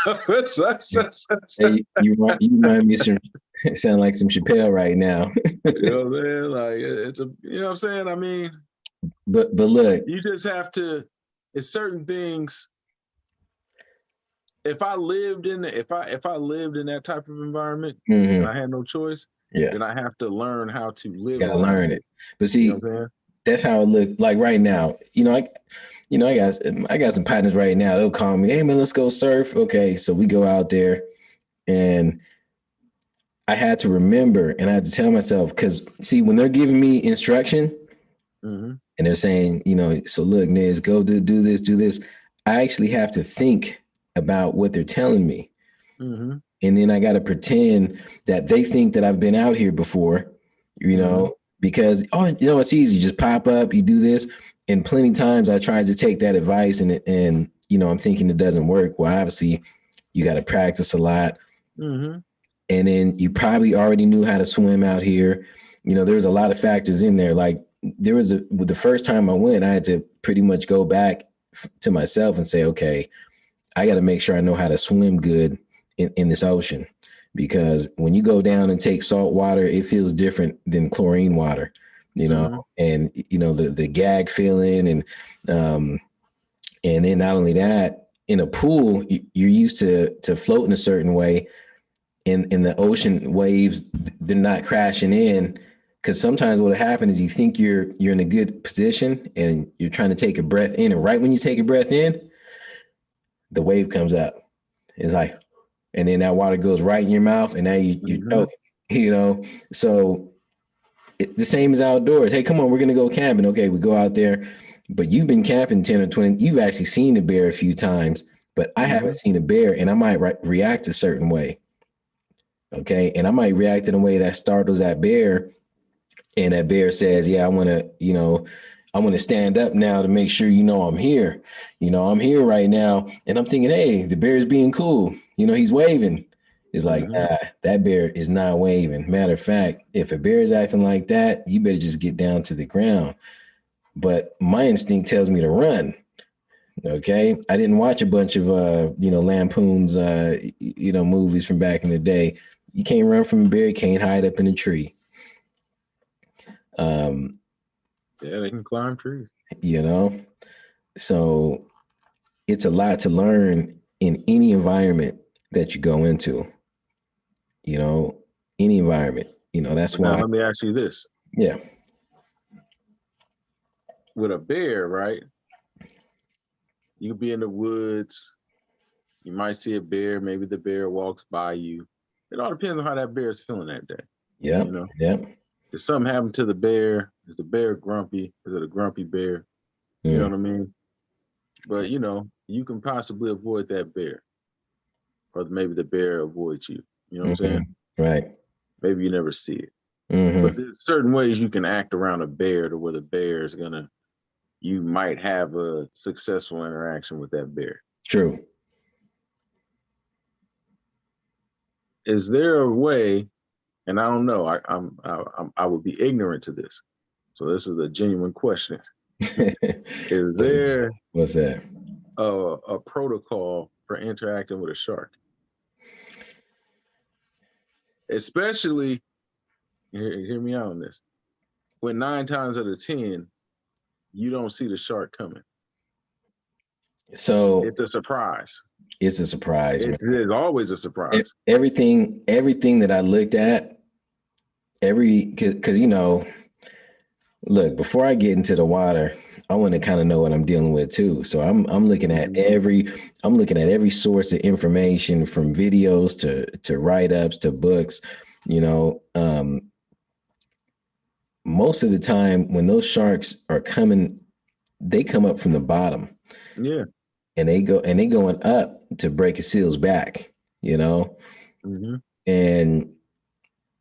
Hey, you remind me sound like some Chappelle right now. You know what I'm saying? Like you know what I'm saying? I mean, but look, you just have to. It's certain things. If I lived in that type of environment and I had no choice, then I have to learn how to live. You gotta learn it. But see, you know that's how it look like right now. I got some partners right now. They'll call me, hey man, let's go surf. Okay, so we go out there, and I had to remember and I had to tell myself, because see, when they're giving me instruction Mm-hmm. and they're saying, so look, Niz, go do this, do this. I actually have to think about what they're telling me. Mm-hmm. And then I got to pretend that they think that I've been out here before, Mm-hmm. because, it's easy. Just pop up, you do this. And plenty of times I tried to take that advice and I'm thinking it doesn't work. Well, obviously you got to practice a lot. Mm-hmm. And then you probably already knew how to swim out here. There's a lot of factors in there. Like with the first time I went, I had to pretty much go back to myself and say, okay, I got to make sure I know how to swim good in this ocean, because when you go down and take salt water, it feels different than chlorine water, Mm-hmm. and the gag feeling, and then not only that, in a pool, you're used to floating a certain way, in the ocean waves, they're not crashing in. Because sometimes what will happen is you think you're in a good position and you're trying to take a breath in, and right when you take a breath in, the wave comes up. It's like, and then that water goes right in your mouth, and now you're Mm-hmm. choking. So the same as outdoors. Hey, come on, we're gonna go camping. Okay, we go out there, but you've been camping 10 or 20. You've actually seen a bear a few times, but I Mm-hmm. haven't seen a bear, and I might react a certain way. Okay, and I might react in a way that startles that bear, and that bear says, "Yeah, I want to stand up now to make sure I'm here. I'm here right now." And I'm thinking, "Hey, the bear's being cool. He's waving." It's like, Mm-hmm. that bear is not waving. Matter of fact, if a bear is acting like that, you better just get down to the ground. But my instinct tells me to run. Okay, I didn't watch a bunch of lampoons, movies from back in the day. You can't run from a bear. You can't hide up in a tree. Um, Yeah, they can climb trees. you know, so it's a lot to learn in any environment that you go into. You know, any environment. That's But now why. let me ask you this: Yeah. with a bear, right? You could be in the woods. You might see a bear. Maybe the bear walks by you. It all depends on how that bear is feeling that day. You Yep. know, Yep. if something happened to the bear, is the bear grumpy? Is it a grumpy bear? You know Mm. what I mean? But you can possibly avoid that bear, or maybe the bear avoids you. You know what I'm saying? Mhm. Right. Maybe you never see it. But Hmm. there's certain ways you can act around a bear to where the bear is gonna, you might have a successful interaction with that bear. True. Is there a way? And I don't know. I would be ignorant to this. So this is a genuine question. Is what's, there what's that? a protocol for interacting with a shark? Especially, hear me out on this. When 9 times out of 10, you don't see the shark coming. So It's a surprise. it's a surprise, man. It is always a surprise. Everything that I looked at, because look, before I get into the water, I want to kind of know what I'm dealing with too. So I'm looking at Mhm. every source of information, from videos to write-ups to books. You know, most of the time when those sharks are coming, they come up from the bottom, Yeah. and they going up to break a seal's back, Hmm. and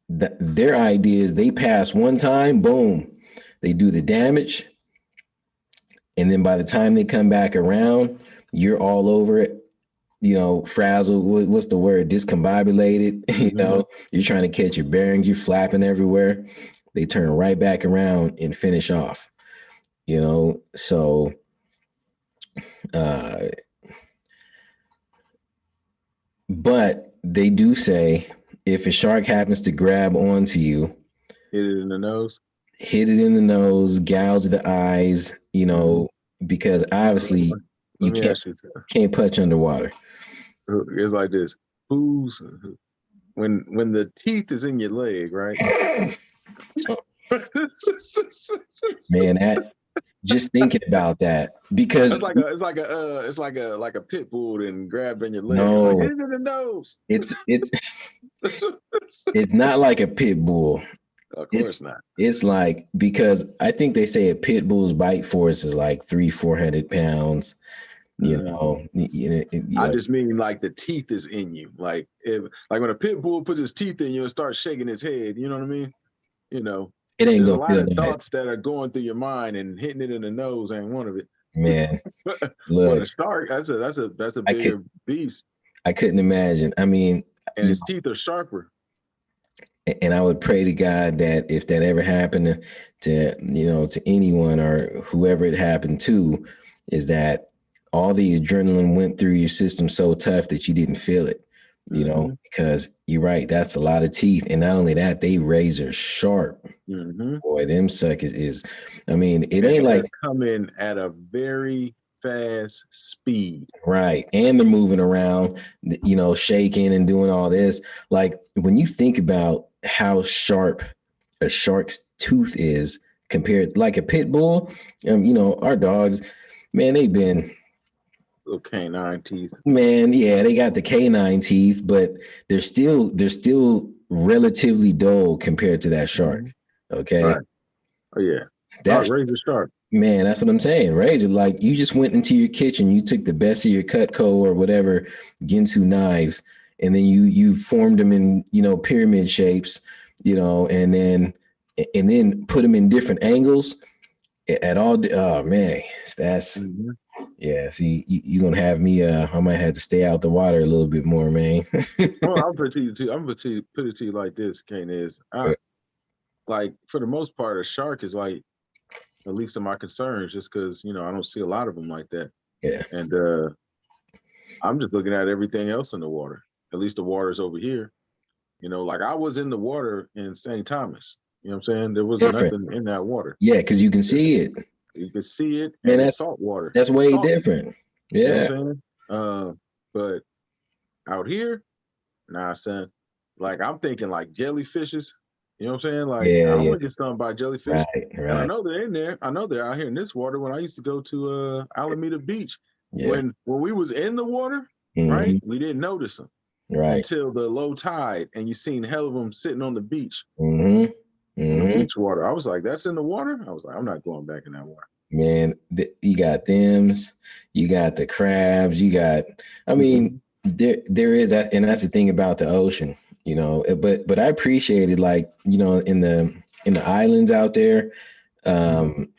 their idea is they pass one time, boom, they do the damage, and then by the time they come back around, you're all over it. Frazzled. What's the word? Discombobulated. Hmm. You're trying to catch your bearings. You're flapping everywhere. They turn right back around and finish off. So uh, but they do say, if a shark happens to grab onto you, Hit it in the nose. hit it in the nose, gouge the eyes, Hmm. because obviously Let you me ask you, can't punch underwater. it's like this. Who's when the teeth is in your leg, right? Man, that just thinking about that, because it's like a pit bull and grabbed in your leg. It's like, hit no, it in the nose. it's It's not like a pit bull. Of It's course not. it's like, because I think they say a pit bull's bite force is like 300-400 pounds. You Mhm. know, I just mean like the teeth is in you. Like if like when a pit bull puts his teeth in you and starts shaking his head, you know what I mean? You know, it ain't there's a gonna lot feel of that, thoughts that are going through your mind, and hitting it in the nose ain't one of it. man. But Look, a shark, that's a I could bigger beast, I couldn't imagine. I mean, and you its teeth are sharper. and I would pray to God that if that ever happened to anyone or whoever it happened to, is that all the adrenaline went through your system so tough that you didn't feel it. Hmm. Because you're right, that's a lot of teeth, and not only that, they razor sharp. Hmm. Boy, them suckers is. I mean, it And ain't like they're coming at a very fast speed. right, and they're moving around, shaking and doing all this. Like when you think about how sharp a shark's tooth is compared, like a pit bull, our dogs, man, they've been, Little canine teeth. man, yeah, they got the canine teeth, but they're still relatively dull compared to that shark. Hmm. Okay, Right. Oh yeah. that Razor sharp. man, that's what I'm saying. Razor, like you just went into your kitchen, you took the best of your Cutco or whatever Ginsu knives, and then you formed them in pyramid shapes, and then put them in different angles at all. Oh man, that's Hmm. yeah. See, you gonna have me. I might have to stay out the water a little bit more, man. Well, I'll put it to you too. I'm gonna put it to you like this, Kane is like for the most part, a shark is like the least of my concerns, just because I don't see a lot of them like that, Yeah, and I'm just looking at everything else in the water. At least the water's over here. Like I was in the water in St. Thomas. You know what I'm saying? There was different. nothing in that water. Yeah, because you can see it, You could see it, man. and it's That's salt water, that's way salty. different. You know Yeah, what I'm saying? But out here, nah, son. Like I'm thinking like jellyfishes. You know what I'm saying? Like I yeah, don't yeah. want to get stung by jellyfish. Right, And I right. know they're in there. I know they're out here in this water. When I used to go to Alameda Beach, Yeah. when we was in the water, right? Hmm. We didn't notice them Right. until the low tide, and you seen hell of them sitting on the beach Hmm. in the Hmm. beach water. I was like, that's in the water. I was like, I'm not going back in that water. Man, you got thems, you got the crabs, you got. I mean, Hmm. there is that, and that's the thing about the ocean, But I appreciated, like, in the islands out there, Hmm. um,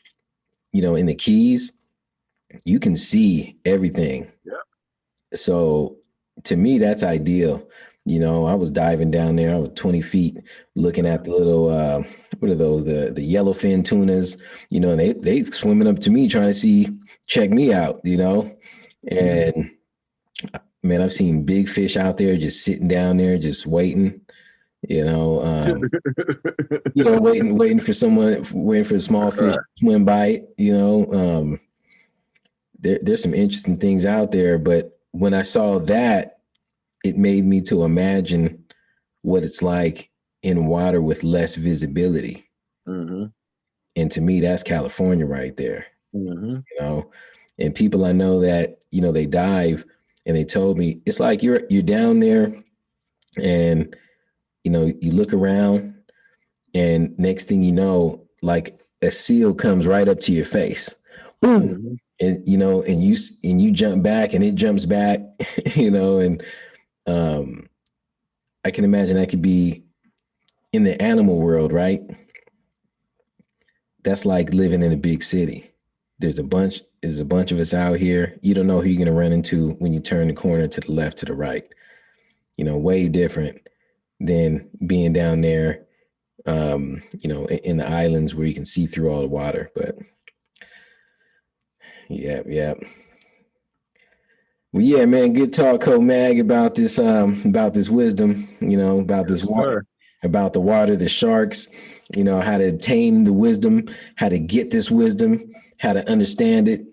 in the Keys, you can see everything. Yeah. So to me, that's ideal. I was diving down there. I was 20 feet looking at the little what are those? The yellowfin tunas, and they swimming up to me trying to check me out. Hmm. And man, I've seen big fish out there just sitting down there, just waiting, you know, um, waiting for someone, waiting for a small fish to Right. swim by it. There's some interesting things out there, but when I saw that, it made me to imagine what it's like in water with less visibility. Hmm. And to me, that's California right there, Hmm. you know. And people I know that, they dive, and they told me it's like you're down there, and you look around, and next thing you know, like a seal comes right up to your face. Boom. Hmm. And you jump back, and it jumps back, and um I can imagine that could be in the animal world, right? That's like living in a big city. There's a bunch of us out here. You don't know who you're gonna run into when you turn the corner to the left, to the right. Way different than being down there, in the islands where you can see through all the water. But yeah, yeah. Well, yeah, man, good talk, Ko-Mag, about this wisdom, about this Yes, water, sir. about the water, the sharks, how to tame the wisdom, how to get this wisdom, how to understand it.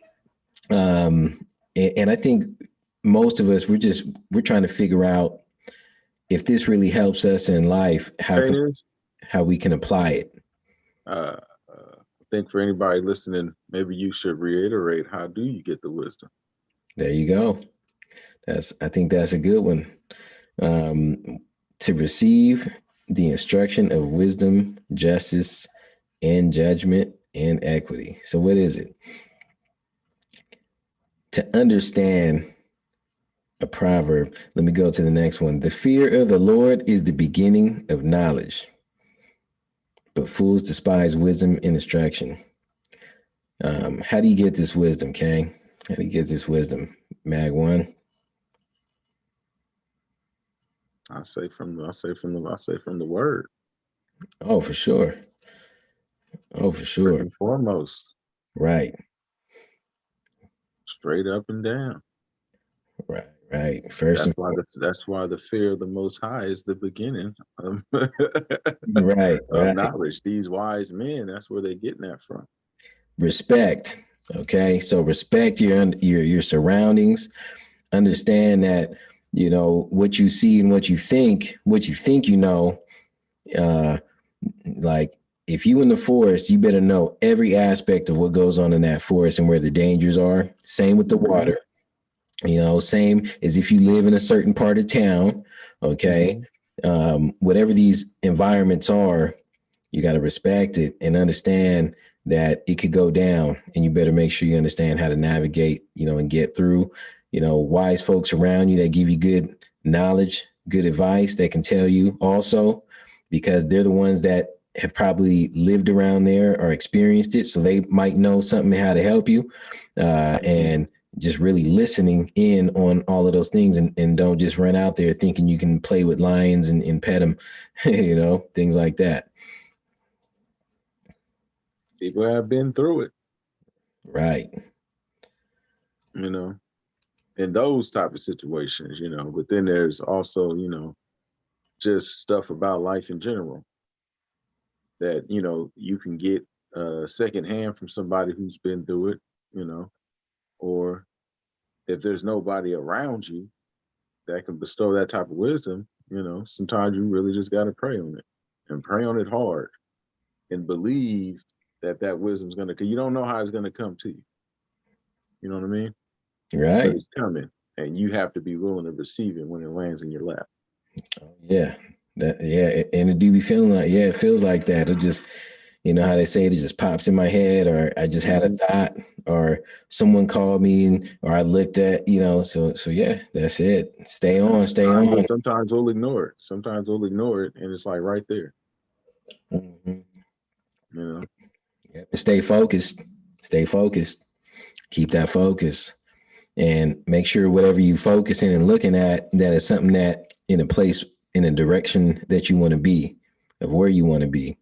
And I think most of us, we're trying to figure out if this really helps us in life, Kayniz, how we can apply it. uh, I think for anybody listening, maybe you should reiterate, how do you get the wisdom? There you go. I think that's a good one. Um, to receive the instruction of wisdom, justice, and judgment and equity. So what is it? To understand a proverb, let me go to the next one. The fear of the Lord is the beginning of knowledge, but fools despise wisdom and instruction. How do you get this wisdom, Kang? How do you get this wisdom? Mag one. I say from the word. Oh, for sure. Oh, for First sure. and foremost, Right. straight up and down. Right. Right. First and That's why the fear of the Most High is the beginning of, right. of Right. knowledge. These wise men, that's where they're getting that from. Respect. Okay. So respect your surroundings. Understand that, what you see and what you think uh like if you in the forest, you better know every aspect of what goes on in that forest and where the dangers are. Same with the Mm-hmm. water. Same as if you live in a certain part of town. Okay. Mm-hmm. Whatever these environments are, you got to respect it and understand that it could go down, and you better make sure you understand how to navigate, and get through. Wise folks around you that give you good knowledge, good advice, that can tell you also, because they're the ones that have probably lived around there or experienced it, so they might know something how to help you. And just really listening in on all of those things, and don't just run out there thinking you can play with lions and pet them, things like that. People have been through it, Right. you know, in those type of situations, but then there's also, just stuff about life in general that, you can get secondhand from somebody who's been through it, or if there's nobody around you that can bestow that type of wisdom, sometimes you really just got to pray on it and pray on it hard and believe that wisdom's going to, because you don't know how it's going to come to you. You know what I mean? But Right. it's coming, and you have to be willing to receive it when it lands in your lap. Yeah. And it do be feeling like, yeah, it feels like that. It just, how they say it just pops in my head, or I just had a Mm-hmm. thought, or someone called me, or I looked at, so yeah, that's it. Stay on, stay on. Sometimes we'll ignore it. Sometimes we'll ignore it, and it's like right there. Mm-hmm. You know. Yep. Stay focused. Stay focused. Keep that focus, and make sure whatever you focusing and looking at, that is something that in a place, in a direction that you want to be, of where you want to be,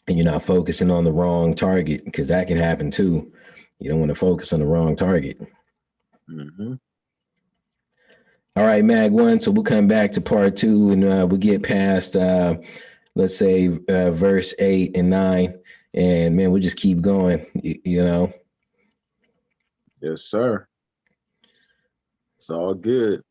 and you're not focusing on the wrong target, because that can happen too. You don't want to focus on the wrong target. Mm-hmm. All right, Mag one. So we'll come back to part two, and we'll get past, let's say, verse 8 and 9, and man, we'll just keep going. Yes, sir. It's all good.